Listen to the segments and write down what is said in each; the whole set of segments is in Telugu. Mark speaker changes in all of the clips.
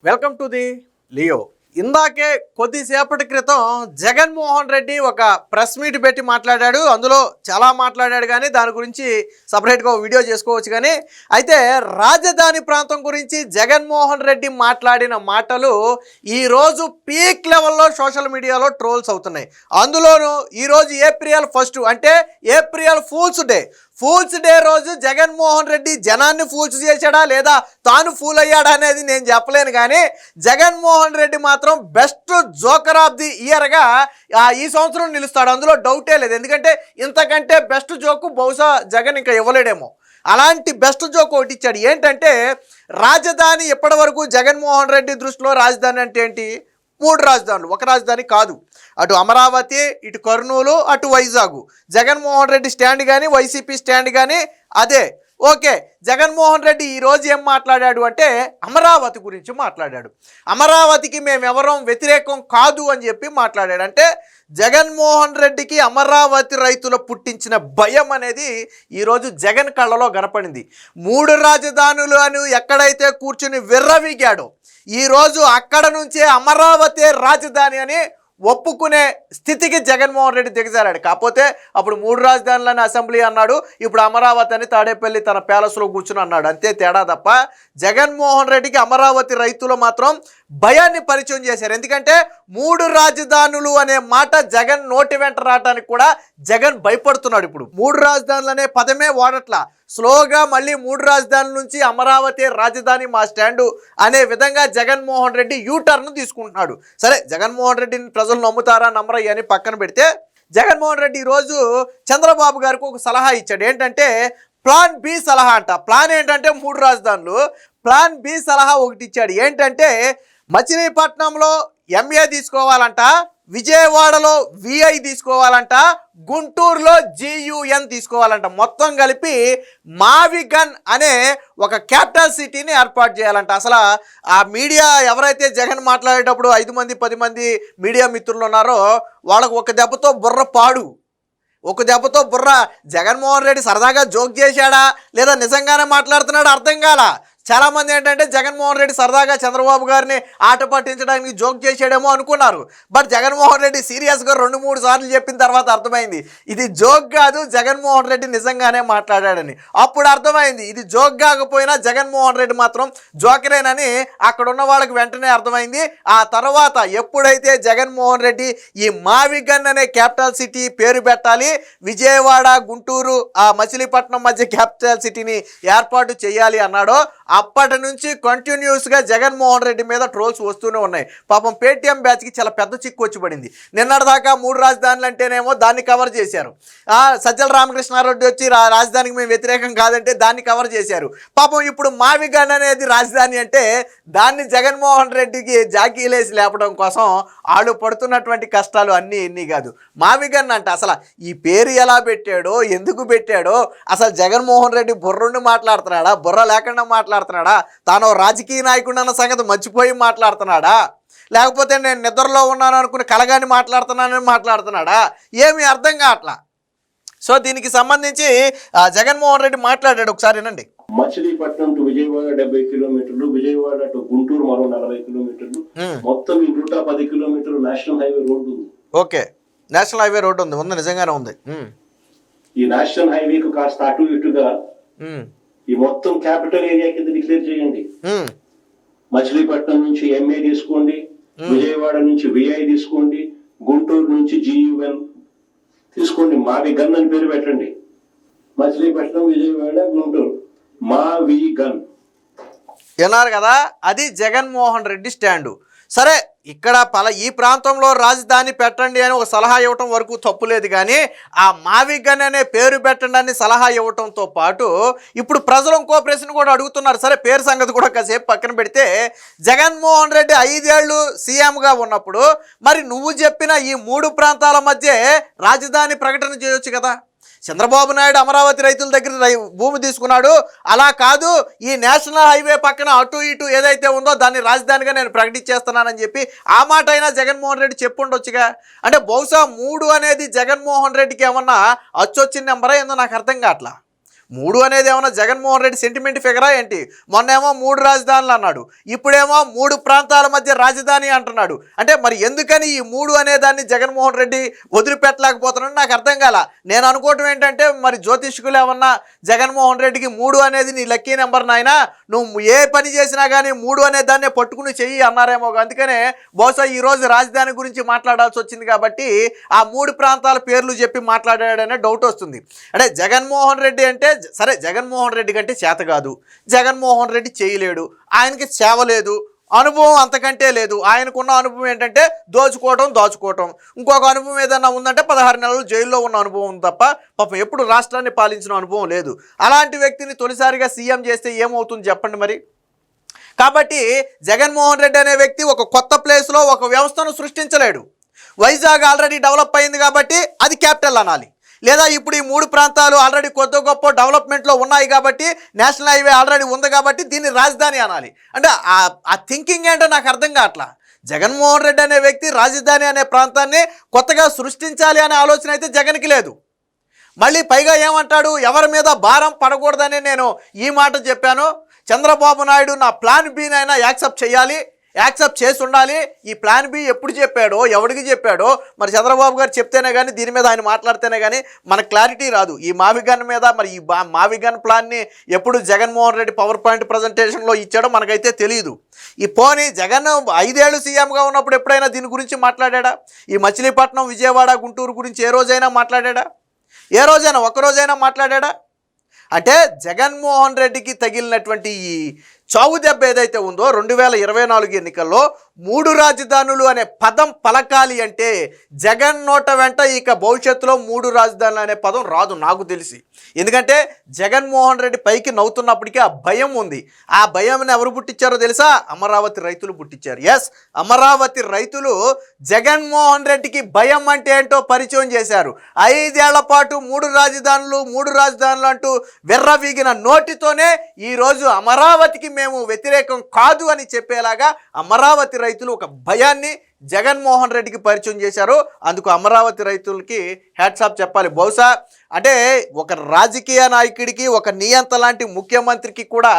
Speaker 1: Welcome to the Leo. ఇందాకే కొద్దిసేపటి క్రితం జగన్మోహన్ రెడ్డి ఒక ప్రెస్ మీట్ పెట్టి మాట్లాడాడు. అందులో చాలా మాట్లాడాడు, కానీ దాని గురించి సపరేట్గా ఒక వీడియో చేసుకోవచ్చు. కానీ అయితే రాజధాని ప్రాంతం గురించి జగన్మోహన్ రెడ్డి మాట్లాడిన మాటలు ఈరోజు పీక్ లెవెల్లో సోషల్ మీడియాలో ట్రోల్స్ అవుతున్నాయి. అందులోనూ ఈరోజు ఏప్రిల్ 1 అంటే ఏప్రిల్ ఫూల్స్ డే రోజు జగన్మోహన్ రెడ్డి జనాన్ని ఫూల్స్ చేశాడా లేదా తాను ఫూల్ అయ్యాడా అనేది నేను చెప్పలేను. కానీ జగన్మోహన్ రెడ్డి మాత్రం బెస్ట్ జోకర్ ఆఫ్ ది ఇయర్గా ఈ సంవత్సరం నిలుస్తాడు, అందులో డౌటే లేదు. ఎందుకంటే ఇంతకంటే బెస్ట్ జోకు బహుశా జగన్ ఇంకా ఇవ్వలేడేమో. అలాంటి బెస్ట్ జోక్ ఒకటి ఇచ్చాడు. ఏంటంటే రాజధాని ఇప్పటి వరకు జగన్మోహన్ రెడ్డి దృష్టిలో రాజధాని అంటే ఏంటి? 3 రాజధానులు, ఒక రాజధాని కాదు. అటు అమరావతి, ఇటు కర్నూలు, అటు వైజాగ్. జగన్మోహన్ రెడ్డి స్టాండ్ కానీ వైసీపీ స్టాండ్ కానీ అదే. ఓకే, జగన్మోహన్ రెడ్డి ఈరోజు ఏం మాట్లాడాడు అంటే అమరావతి గురించి మాట్లాడాడు. అమరావతికి మేమెవరం వ్యతిరేకం కాదు అని చెప్పి మాట్లాడాడు. అంటే జగన్మోహన్ రెడ్డికి అమరావతి రైతులు పుట్టించిన భయం అనేది ఈరోజు జగన్ కళ్ళలో కనపడింది. 3 రాజధానులు అని ఎక్కడైతే కూర్చుని విర్రవీగాడో ఈరోజు అక్కడ నుంచే అమరావతి రాజధాని అని ఒప్పుకునే స్థితికి జగన్మోహన్ రెడ్డి దిగజారాడు. కాకపోతే అప్పుడు 3 రాజధానులని అసెంబ్లీ అన్నాడు, ఇప్పుడు అమరావతి అని తాడేపల్లి తన ప్యాలెస్లో కూర్చుని అన్నాడు. అంతే తేడా తప్ప జగన్మోహన్ రెడ్డికి అమరావతి రైతులు మాత్రం భయాన్ని పరిచయం చేశారు. ఎందుకంటే 3 రాజధానులు అనే మాట జగన్ నోటి వెంట రావడానికి కూడా జగన్ భయపడుతున్నాడు. ఇప్పుడు 3 రాజధానులు అనే పదమే వాడట్లా, స్లోగా మళ్ళీ 3 రాజధానుల నుంచి అమరావతి రాజధాని మా స్టాండు అనే విధంగా జగన్మోహన్ రెడ్డి యూటర్న్ తీసుకుంటున్నాడు. సరే, జగన్మోహన్ రెడ్డిని ప్రజలు నమ్ముతారా నమ్మరా అని పక్కన పెడితే, జగన్మోహన్ రెడ్డి ఈరోజు చంద్రబాబు గారికి ఒక సలహా ఇచ్చాడు. ఏంటంటే ప్లాన్ బి సలహా అంట. ప్లాన్ ఏంటంటే 3 రాజధానులు, ప్లాన్ బి సలహా ఒకటి ఇచ్చాడు. ఏంటంటే మచిలీపట్నంలో ఎంఏ తీసుకోవాలంట, విజయవాడలో విఐ తీసుకోవాలంట, గుంటూరులో GUN తీసుకోవాలంట. మొత్తం కలిపి మావిగన్ అనే ఒక క్యాపిటల్ సిటీని ఏర్పాటు చేయాలంట. అసలు ఆ మీడియా ఎవరైతే జగన్ మాట్లాడేటప్పుడు 5 మంది 10 మంది మీడియా మిత్రులు ఉన్నారో వాళ్ళకు ఒక దెబ్బతో బుర్ర జగన్మోహన్ రెడ్డి సరదాగా జోక్ చేశాడా లేదా నిజంగానే మాట్లాడుతున్నాడా అర్థం కాల. చాలామంది ఏంటంటే జగన్మోహన్ రెడ్డి సరదాగా చంద్రబాబు గారిని ఆట పట్టించడానికి జోక్ చేసాడేమో అనుకున్నారు. బట్ జగన్మోహన్ రెడ్డి సీరియస్గా 2-3 సార్లు చెప్పిన తర్వాత అర్థమైంది ఇది జోక్ కాదు, జగన్మోహన్ రెడ్డి నిజంగానే మాట్లాడాడని. అప్పుడు అర్థమైంది ఇది జోక్ కాకపోయినా జగన్మోహన్ రెడ్డి మాత్రం జోకరేనని అక్కడ ఉన్న వాళ్ళకి వెంటనే అర్థమైంది. ఆ తర్వాత ఎప్పుడైతే జగన్మోహన్ రెడ్డి ఈ మావిగన్ అనే క్యాపిటల్ సిటీ పేరు పెట్టాలి, విజయవాడ గుంటూరు ఆ మచిలీపట్నం మధ్య క్యాపిటల్ సిటీని ఏర్పాటు చేయాలి అన్నాడో అప్పటి నుంచి కంటిన్యూస్గా జగన్మోహన్ రెడ్డి మీద ట్రోల్స్ వస్తూనే ఉన్నాయి. పాపం పేటీఎం బ్యాచ్కి చాలా పెద్ద చిక్కు వచ్చి పడింది. నిన్నటిదాకా 3 రాజధానులు అంటేనేమో దాన్ని కవర్ చేశారు. సజ్జల రామకృష్ణారెడ్డి వచ్చి రాజధానికి మేము వ్యతిరేకం కాదంటే దాన్ని కవర్ చేశారు. పాపం ఇప్పుడు మావిగన్ అనేది రాజధాని అంటే దాన్ని జగన్మోహన్ రెడ్డికి జాకీలేసి లేపడం కోసం వాళ్ళు పడుతున్నటువంటి కష్టాలు అన్నీ ఎన్ని కాదు. మావిగన్ అంటే అసలు ఈ పేరు ఎలా పెట్టాడో, ఎందుకు పెట్టాడో, అసలు జగన్మోహన్ రెడ్డి బుర్రుండి మాట్లాడుతున్నాడా, బుర్ర లేకుండా మాట్లాడుతున్నాడా, తాను రాజకీయ నాయకుడు అన్న సంగతి మర్చిపోయి మాట్లాడుతున్నాడా, లేకపోతే నేను నిద్రలో ఉన్నాను అనుకుని కలగాని మాట్లాడుతున్నాడా, ఏమీ అర్థం కావట్లా. సో దీనికి సంబంధించి జగన్మోహన్ రెడ్డి మాట్లాడాడు, ఒకసారి వినండి.
Speaker 2: మచిలీపట్నం టు విజయవాడ 70 కిలోమీటర్లు, విజయవాడ టు గుంటూరు మరో 40 కిలోమీటర్లు, మొత్తం 110 కిలోమీటర్లు నేషనల్ హైవే రోడ్డు ఉంది.
Speaker 1: ఓకే, నేషనల్ హైవే రోడ్డు ఉంది, నిజంగానే ఉంది.
Speaker 2: ఈ నేషనల్ హైవేకు కాస్త అటు ఇటుగా ఈ మొత్తం క్యాపిటల్ ఏరియా కింద డిక్లేర్ చేయండి. మచిలీపట్నం నుంచి ఎంఏ తీసుకోండి, విజయవాడ నుంచి విఐ తీసుకోండి, గుంటూరు నుంచి GUN తీసుకోండి, మావిగన్ అని పేరు పెట్టండి. మచిలీపట్నం, విజయవాడ, గుంటూరు, మావిగన్.
Speaker 1: విన్నారు కదా, అది జగన్మోహన్ రెడ్డి స్టాండు. సరే, ఇక్కడ ఈ ప్రాంతంలో రాజధాని పెట్టండి అని ఒక సలహా ఇవ్వటం వరకు తప్పులేదు. కానీ ఆ మావిగన్ అనే పేరు పెట్టండి అని సలహా ఇవ్వటంతో పాటు ఇప్పుడు ప్రజలు ఇంకో ప్రశ్న కూడా అడుగుతున్నారు. సరే, పేరు సంగతి కూడా కాసేపు పక్కన పెడితే, జగన్మోహన్ రెడ్డి 5 ఏళ్ళు సీఎంగా ఉన్నప్పుడు మరి నువ్వు చెప్పిన ఈ 3 ప్రాంతాల మధ్య రాజధాని ప్రకటన చేయొచ్చు కదా. చంద్రబాబు నాయుడు అమరావతి రైతుల దగ్గర భూమి తీసుకున్నాడు, అలా కాదు ఈ నేషనల్ హైవే పక్కన అటు ఇటు ఏదైతే ఉందో దాన్ని రాజధానిగా నేను ప్రకటించేస్తున్నానని చెప్పి ఆ మాట అయినా జగన్మోహన్ రెడ్డి చెప్పుండొచ్చుగా. అంటే బహుశా 3 అనేది జగన్మోహన్ రెడ్డికి ఏమన్నా అచ్చొచ్చిన నెంబరా ఏందో నాకు అర్థం కావట్లా. మూడు అనేది ఏమన్నా జగన్మోహన్ రెడ్డి సెంటిమెంట్ ఫిగరా ఏంటి? మొన్నేమో 3 రాజధానులు అన్నాడు, ఇప్పుడేమో 3 ప్రాంతాల మధ్య రాజధాని అంటున్నాడు. అంటే మరి ఎందుకని ఈ 3 అనే దాన్ని జగన్మోహన్ రెడ్డి వదిలిపెట్టలేకపోతున్నాడు నాకు అర్థం కాల. నేను అనుకోవటం ఏంటంటే మరి జ్యోతిష్కులు ఏమన్నా జగన్మోహన్ రెడ్డికి 3 అనేది నీ లక్కీ నెంబర్ నాయనా, నువ్వు ఏ పని చేసినా కానీ 3 అనే దాన్నే పట్టుకుని చెయ్యి అన్నారేమో. అందుకనే బహుశా ఈరోజు రాజధాని గురించి మాట్లాడాల్సి వచ్చింది కాబట్టి ఆ 3 ప్రాంతాల పేర్లు చెప్పి మాట్లాడాడనే డౌట్ వస్తుంది. అంటే జగన్మోహన్ రెడ్డి అంటే సరే, జగన్మోహన్ రెడ్డి కంటే చేత కాదు, జగన్మోహన్ రెడ్డి చేయలేడు, ఆయనకి సేవ లేదు, అనుభవం అంతకంటే లేదు. ఆయనకున్న అనుభవం ఏంటంటే దాచుకోవటం. ఇంకొక అనుభవం ఏదన్నా ఉందంటే 16 నెలలు జైల్లో ఉన్న అనుభవం ఉంది తప్ప పాపం ఎప్పుడు రాష్ట్రాన్ని పాలించిన అనుభవం లేదు. అలాంటి వ్యక్తిని తొలిసారిగా సీఎం చేస్తే ఏమవుతుంది చెప్పండి మరి. కాబట్టి జగన్మోహన్ రెడ్డి అనే వ్యక్తి ఒక కొత్త ప్లేస్లో ఒక వ్యవస్థను సృష్టించలేడు. వైజాగ్ ఆల్రెడీ డెవలప్ అయింది కాబట్టి అది క్యాపిటల్ అనాలి, లేదా ఇప్పుడు ఈ 3 ప్రాంతాలు ఆల్రెడీ కొత్త గొప్ప డెవలప్మెంట్లో ఉన్నాయి కాబట్టి నేషనల్ హైవే ఆల్రెడీ ఉంది కాబట్టి దీన్ని రాజధాని అనాలి. అంటే ఆ థింకింగ్ ఏంటో నాకు అర్థం కావట్లా. జగన్మోహన్ రెడ్డి అనే వ్యక్తి రాజధాని అనే ప్రాంతాన్ని కొత్తగా సృష్టించాలి అనే ఆలోచన అయితే జగన్కి లేదు. మళ్ళీ పైగా ఏమంటాడు, ఎవరి మీద భారం పడకూడదని నేను ఈ మాట చెప్పాను. చంద్రబాబు నాయుడు నా ప్లాన్ బినైనా యాక్సెప్ట్ చేయాలి, యాక్సెప్ట్ చేసి ఉండాలి. ఈ ప్లాన్ బి ఎప్పుడు చెప్పాడో, ఎవరికి చెప్పాడో మరి చంద్రబాబు గారు చెప్తేనే కానీ, దీని మీద ఆయన మాట్లాడితేనే కానీ మనకు క్లారిటీ రాదు. ఈ మావిగన్ మీద మరి ఈ మావిగన్ ప్లాన్ని ఎప్పుడు జగన్మోహన్ రెడ్డి పవర్ పాయింట్ ప్రజెంటేషన్లో ఇచ్చాడో మనకైతే తెలియదు. ఈ పోనీ జగన్ 5 ఏళ్ళు సీఎంగా ఉన్నప్పుడు ఎప్పుడైనా దీని గురించి మాట్లాడా? ఈ మచిలీపట్నం, విజయవాడ, గుంటూరు గురించి ఏ రోజైనా మాట్లాడా? ఏ రోజైనా ఒక్కరోజైనా మాట్లాడా? అంటే జగన్మోహన్ రెడ్డికి తగిలినటువంటి ఈ చావు దెబ్బ ఏదైతే ఉందో 2024 ఎన్నికల్లో 3 రాజధానులు అనే పదం పలకాలి అంటే జగన్ నోట వెంట ఇక భవిష్యత్తులో 3 రాజధానులు అనే పదం రాదు నాకు తెలిసి. ఎందుకంటే జగన్మోహన్ రెడ్డి పైకి నవ్వుతున్నప్పటికీ ఆ భయం ఉంది. ఆ భయంని ఎవరు పుట్టించారో తెలుసా? అమరావతి రైతులు పుట్టించారు. ఎస్, అమరావతి రైతులు జగన్మోహన్ రెడ్డికి భయం అంటే ఏంటో పరిచయం చేశారు. 5 ఏళ్ల పాటు 3 రాజధానులు అంటూ వెర్రవీగిన నోటితోనే ఈరోజు అమరావతికి మేము వ్యతిరేకం కాదు అని చెప్పేలాగా అమరావతి రైతులు ఒక భయాన్ని జగన్మోహన్ రెడ్డికి పరిచయం చేశారు. అందుకు అమరావతి రైతులకి హ్యాట్స్ ఆఫ్ చెప్పాలి. బహుశా అంటే ఒక రాజకీయ నాయకుడికి, ఒక నియంత లాంటి ముఖ్యమంత్రికి కూడా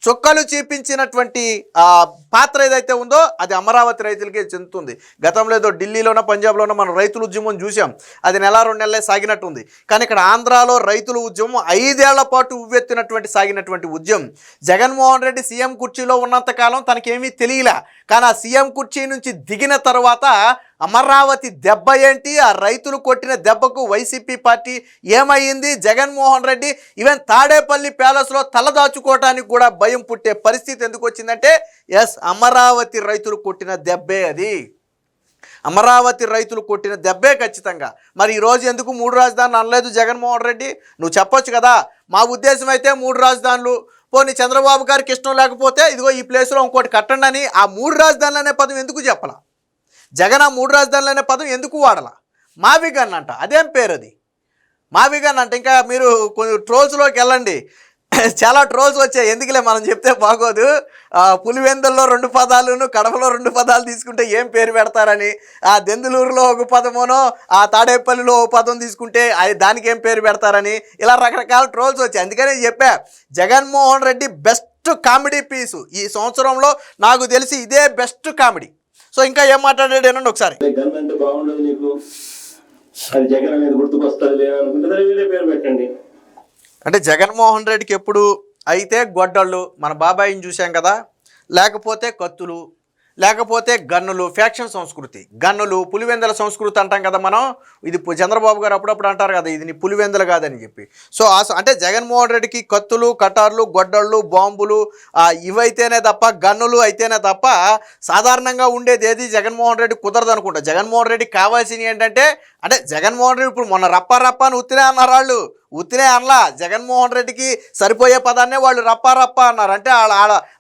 Speaker 1: చుక్కలు చూపించినటువంటి పాత్ర ఏదైతే ఉందో అది అమరావతి రైతులకే చెందుతుంది. గతంలో ఏదో ఢిల్లీలోనో పంజాబ్లోనో మనం రైతుల ఉద్యమం చూసాం, అది 1-2 నెలలే సాగినట్టుంది. కానీ ఇక్కడ ఆంధ్రాలో రైతుల ఉద్యమం 5 ఏళ్ల పాటు ఉవ్వెత్తినటువంటి సాగినటువంటి ఉద్యమం. జగన్మోహన్ రెడ్డి సీఎం కుర్చీలో ఉన్నంతకాలం తనకేమీ తెలియలే, కానీ ఆ సీఎం కుర్చీ నుంచి దిగిన తర్వాత అమరావతి దెబ్బ ఏంటి, ఆ రైతులు కొట్టిన దెబ్బకు వైసీపీ పార్టీ ఏమైంది, జగన్మోహన్ రెడ్డి ఈవెన్ తాడేపల్లి ప్యాలెస్లో తలదాచుకోవటానికి కూడా భయం పుట్టే పరిస్థితి ఎందుకు వచ్చిందంటే ఎస్, అమరావతి రైతులు కొట్టిన దెబ్బే అది. అమరావతి రైతులు కొట్టిన దెబ్బే ఖచ్చితంగా. మరి ఈరోజు ఎందుకు 3 రాజధానులు అనలేదు జగన్మోహన్ రెడ్డి? నువ్వు చెప్పొచ్చు కదా, మా ఉద్దేశం అయితే 3 రాజధానులు, పోనీ చంద్రబాబు గారికి ఇష్టం లేకపోతే ఇదిగో ఈ ప్లేస్లో ఇంకోటి కట్టండి అని. ఆ 3 రాజధానులు అనే పదం ఎందుకు చెప్పాల జగన్? ఆ 3 రాజధానులు అనే పదం ఎందుకు వాడాల? మావిగన్ అంట, అదేం పేరు అది? మావిగన్ అంటే ఇంకా మీరు కొన్ని ట్రోల్స్లోకి వెళ్ళండి, చాలా ట్రోల్స్ వచ్చాయి. ఎందుకులే మనం చెప్తే బాగోదు. పులివెందుల్లో 2 పదాలను, కడపలో 2 పదాలు తీసుకుంటే ఏం పేరు పెడతారని, ఆ దెందులూరులో ఒక పదమోనో, ఆ తాడేపల్లిలో ఒక పదం తీసుకుంటే దానికి ఏం పేరు పెడతారని ఇలా రకరకాల ట్రోల్స్ వచ్చాయి. అందుకనే చెప్పా, జగన్మోహన్ రెడ్డి బెస్ట్ కామెడీ పీసు ఈ సంవత్సరంలో నాకు తెలిసి ఇదే బెస్ట్ కామెడీ. సో ఇంకా ఏం మాట్లాడాడు ఏనండి ఒకసారి.
Speaker 2: గన్ అంటే బాగుండదు నీకు, అది జగన్ అనేది గుర్తుకొస్తుంది అనుకుంటే వీళ్ళే పేరు పెట్టండి.
Speaker 1: అంటే జగన్మోహన్ రెడ్డికి ఎప్పుడు అయితే గొడ్డళ్ళు, మన బాబాయిని చూసాం కదా, లేకపోతే కత్తులు, లేకపోతే గన్నులు, ఫ్యాక్షన్ సంస్కృతి, గన్నులు, పులివెందుల సంస్కృతి అంటాం కదా మనం. ఇది చంద్రబాబు గారు అప్పుడప్పుడు అంటారు కదా, ఇది నీ పులివెందులు కాదని చెప్పి. సో అంటే జగన్మోహన్ రెడ్డికి కత్తులు, కటార్లు, గొడ్డళ్ళు, బాంబులు ఇవైతేనే తప్ప, గన్నులు అయితేనే తప్ప సాధారణంగా ఉండేది ఏది జగన్మోహన్ రెడ్డి కుదరదు అనుకుంటా. జగన్మోహన్ రెడ్డికి కావాల్సినవి ఏంటంటే, అంటే జగన్మోహన్ రెడ్డి ఇప్పుడు మొన్న రప్ప అని ఉత్తినే అన్నారు వాళ్ళు, ఉత్తినే అనలా. జగన్మోహన్ రెడ్డికి సరిపోయే పదాన్నే వాళ్ళు రప్ప అన్నారు. అంటే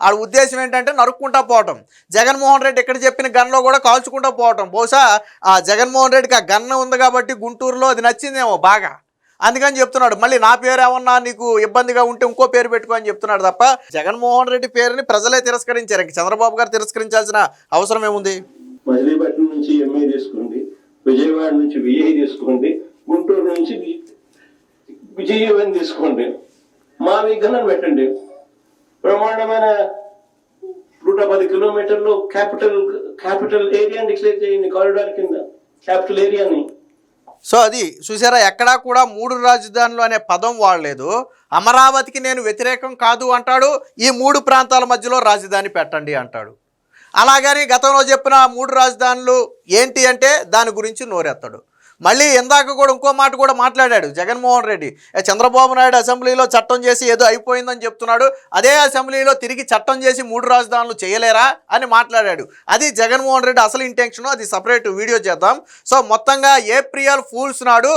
Speaker 1: వాళ్ళ ఉద్దేశం ఏంటంటే నరుక్కుంటా పోవటం. జగన్మోహన్ రెడ్డి ఎక్కడ చెప్పిన గన్లో కూడా కాల్చుకుంటూ పోవటం. బహుశా ఆ జగన్మోహన్ రెడ్డికి ఆ గన్ను ఉంది కాబట్టి గుంటూరులో అది నచ్చిందేమో బాగా, అందుకని చెప్తున్నాడు. మళ్ళీ నా పేరు ఏమన్నా నీకు ఇబ్బందిగా ఉంటే ఇంకో పేరు పెట్టుకో అని చెప్తున్నాడు తప్ప జగన్మోహన్ రెడ్డి పేరుని ప్రజలే తిరస్కరించారు. ఇంక చంద్రబాబు గారు తిరస్కరించాల్సిన అవసరం ఏముంది?
Speaker 2: మచిలీపట్నం నుంచి ఎంఏ తీసుకోండి, విజయవాడ నుంచి విఐ తీసుకోండి, గుంటూరు నుంచి విజయవాడ తీసుకోండి, మావి గణన పెట్టండి, బ్రహ్మాండమైన 110 కిలోమీటర్లు క్యాపిటల్ ఏరియా డిక్లేర్ చేయండి, కారిడార్ కింద క్యాపిటల్ ఏరియాని.
Speaker 1: సో అది చూసారా, ఎక్కడా కూడా 3 రాజధానులు అనే పదం వాడలేదు. అమరావతికి నేను వ్యతిరేకం కాదు అంటాడు, ఈ 3 ప్రాంతాల మధ్యలో రాజధాని పెట్టండి అంటాడు. అలాగని గతంలో చెప్పిన 3 రాజధానులు ఏంటి అంటే దాని గురించి నోరెత్తాడు. మళ్ళీ ఇందాక కూడా ఇంకో మాట కూడా మాట్లాడాడు జగన్మోహన్ రెడ్డి. చంద్రబాబు నాయుడు అసెంబ్లీలో చట్టం చేసి ఏదో అయిపోయిందని చెప్తున్నాడు, అదే అసెంబ్లీలో తిరిగి చట్టం చేసి 3 రాజధానులు చేయలేరా అని మాట్లాడాడు. అది జగన్మోహన్ రెడ్డి అసలు ఇంటెన్షన్, అది సపరేట్ వీడియో చేద్దాం. సో మొత్తంగా ఏప్రిల్ ఫూల్స్ నాడు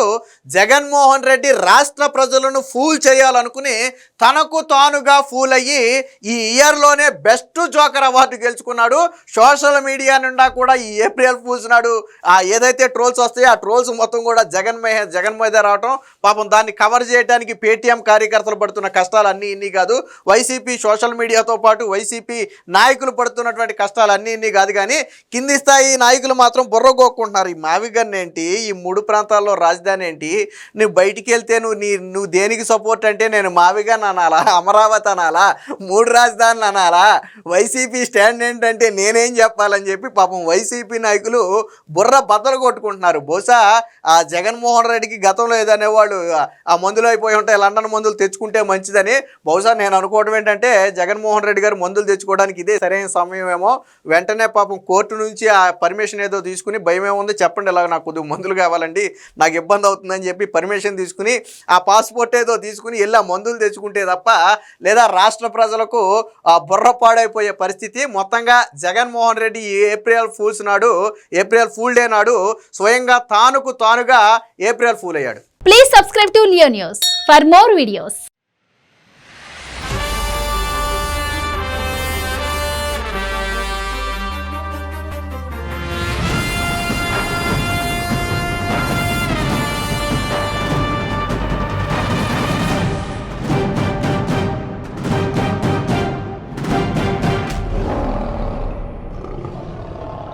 Speaker 1: జగన్మోహన్ రెడ్డి రాష్ట్ర ప్రజలను ఫూల్ చేయాలనుకుని తనకు తానుగా ఫూల్ అయ్యి ఈ ఇయర్లోనే బెస్ట్ జోకర్ అవార్డు గెలుచుకున్నాడు. సోషల్ మీడియా నుండా కూడా ఈ ఏప్రిల్ ఫూల్స్ నాడు ఏదైతే ట్రోల్స్ వస్తాయో ఆ ట్రోల్స్ మొత్తం కూడా జగన్ మీద రావటం, పాపం దాన్ని కవర్ చేయడానికి పేటీఎం కార్యకర్తలు పడుతున్న కష్టాలు అన్నీ ఇన్ని కాదు, వైసీపీ సోషల్ మీడియాతో పాటు వైసీపీ నాయకులు పడుతున్నటువంటి కష్టాలు అన్నీ ఇన్ని కాదు. కానీ కింది స్థాయి నాయకులు మాత్రం బుర్రగోక్కుంటున్నారు. ఈ మావిగన్ ఏంటి, ఈ 3 ప్రాంతాల్లో రాజధాని ఏంటి, నువ్వు బయటికి వెళ్తే నువ్వు దేనికి సపోర్ట్ అంటే నేను మావిగన్ అనాలా, అమరావతి అనాలా, 3 రాజధానులు అనాలా, వైసీపీ స్టాండ్ ఏంటంటే నేనేం చెప్పాలని చెప్పి పాపం వైసీపీ నాయకులు బుర్ర బద్దలు కొట్టుకుంటున్నారు. బహుశా ఆ జగన్మోహన్ రెడ్డికి గతంలో ఏదనేవాళ్ళు ఆ మందులు అయిపోయి ఉంటాయి, లండన్ మందులు తెచ్చుకుంటే మంచిదని. బహుశా నేను అనుకోవడం ఏంటంటే జగన్మోహన్ రెడ్డి గారు మందులు తెచ్చుకోవడానికి ఇదే సరైన సమయమేమో. వెంటనే పాపం కోర్టు నుంచి ఆ పర్మిషన్ ఏదో తీసుకుని, భయం ఏముంది చెప్పండి, ఇలాగ నాకు కొద్దిగా మందులు కావాలండి, నాకు ఇబ్బంది అవుతుందని చెప్పి పర్మిషన్ తీసుకుని ఆ పాస్పోర్ట్ ఏదో తీసుకుని వెళ్ళి ఆ మందులు తెచ్చుకుంటే తప్ప, లేదా రాష్ట్ర ప్రజలకు ఆ బుర్ర పాడైపోయే పరిస్థితి. మొత్తంగా జగన్మోహన్ రెడ్డి ఏప్రిల్ ఫూల్స్ నాడు, ఏప్రిల్ ఫూల్ డే నాడు స్వయంగా తానుగా ఏప్రిల్ ఫూల్ అయ్యాడు.
Speaker 3: Please subscribe to Leo News for more videos.